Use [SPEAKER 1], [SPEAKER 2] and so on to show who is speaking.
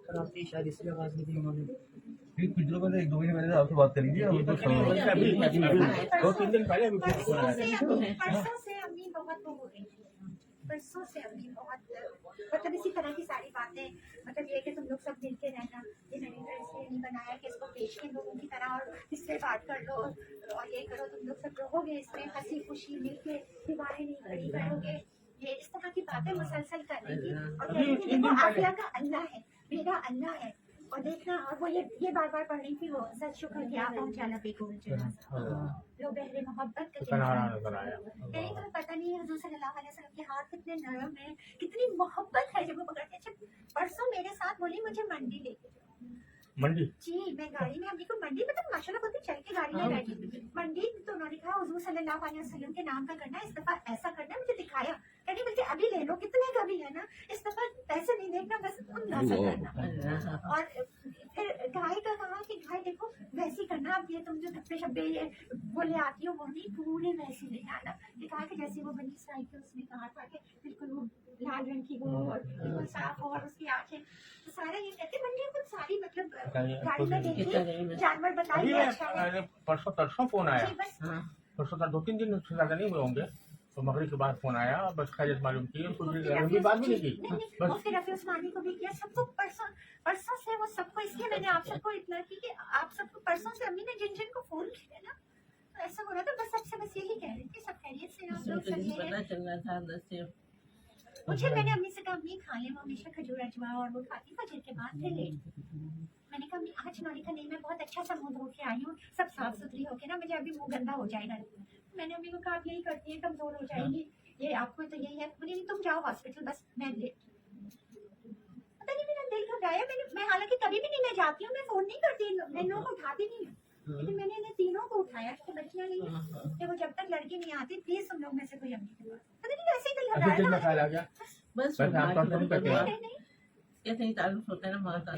[SPEAKER 1] रात की शायद इसलिए आवाज नहीं दी उन्होंने।
[SPEAKER 2] फिर कुछ दिनों पहले 1-2 महीने पहले आपसे बात करी थी, अब तो
[SPEAKER 3] दो तीन दिन पहले अभी फोन आया
[SPEAKER 4] परसों से अम्मी बहुत वो हो रही थी, परसों से अम्मी बहुत मतलब इसी तरह की सारी बातें, मतलब ये कि तुम लोग सब मिल के रहना, ये मैंने घर इसलिए नहीं बनाया कि इसको पेश के लोगों की तरह और इससे बात कर लो और ये करो, तुम लोग सब रहोगे इसमें हंसी खुशी मिल के, दीवारें नहीं खड़ी करोगे, ये इस तरह की बातें मुसलसल करने की। और कहती थी देखो आफिया का अल्लाह है, मेरा अल्लाह है, और देखना, और वो ये बार बार पढ़ रही थी वो सच शुक्र क्या पहुंचाना पे को लो बहरे मोहब्बत का कहीं तुम्हें पता नहीं है हुजूर सल्लल्लाहु अलैहि वसल्लम के हाथ कितने नरम है, कितनी मोहब्बत है जब वो पकड़ते हैं। परसों मेरे साथ बोली मुझे मंडी लेके जाओ,
[SPEAKER 3] मंडी
[SPEAKER 4] जी मैं गाड़ी में अम्मी को मंडी मतलब माशाल्लाह बहुत चल के गाड़ी में बैठी मंडी, तो उन्होंने कहा हुजूर सल्लल्लाहु अलैहि वसल्लम के नाम का करना, इस दफा ऐसा करना है, मुझे दिखाया, कहने मुझे अभी ले लो, कितने का भी है ना, इस दफा पैसे नहीं देखना, बस अंदाजा करना। और फिर गाय का कहा कि गाय देखो वैसी करना, अब ये तुम जो धब्बे शब्बे ये वो ले आती हो वो नहीं, पूरे वैसी ले आना। ये कहा कि जैसे वो बनी इसराइल के उसने कहा था कि बिल्कुल वो लाल रंग की वो और बिल्कुल साफ हो और उसकी आंखें, तो सारा ये कहते मंडी कुछ सारी मतलब गाड़ी में देखी जानवर बताइए अच्छा है।
[SPEAKER 3] परसों तरसों फोन आया,
[SPEAKER 4] जी, बस
[SPEAKER 3] परसों तक 2-3 दिन से ज्यादा नहीं हुए होंगे, तो मगरिब के बाद फोन आया, बस खैरियत मालूम की, कुछ भी बात भी नहीं की,
[SPEAKER 4] और फिर रफी उस्मानी को भी किया, सबको परसों से वो सबको, इसलिए मैंने आप सबको इतना की कि आप सबको परसों से अम्मी ने जिन जिन को फोन किया ना, तो ऐसा हो रहा था, बस सबसे बस यही कह रही थी सब खैरियत से आप लोग सब ये है। मुझे मैंने अम्मी से कहा अम्मी खा ले, वो हमेशा खजूर अजवा और वो खाती फजर के बाद थे लेट, मैंने कहा अम्मी आज नौरी का नहीं, मैं बहुत अच्छा सा मुंह धो के आई हूँ, सब साफ सुथरी होके ना, मुझे अभी मुंह गंदा हो जाएगा। मैंने अम्मी को कहा आप यही करती है, कमजोर हो जाएगी, ये आपको तो यही है, बोली तुम जाओ हॉस्पिटल, बस मैं लेट। पता नहीं मेरा दिल घबराया, मैं हालांकि कभी भी नहीं, मैं जाती हूँ, मैं फोन नहीं करती, मैं लोगों को उठाती नहीं हूँ, लेकिन मैंने इन्हें तीनों को उठाया कि बच्चियां नहीं है कि वो जब तक लड़की नहीं आती प्लीज तुम लोग में से कोई अम्मी के पास, पता नहीं वैसे ही दिल
[SPEAKER 3] दिल में
[SPEAKER 4] घबराया।
[SPEAKER 3] ख्याल आ गया,
[SPEAKER 5] बस
[SPEAKER 3] वैसे आप तो नहीं करते
[SPEAKER 4] नहीं नहीं
[SPEAKER 5] कैसे ही ताल्लुक होता है ना माता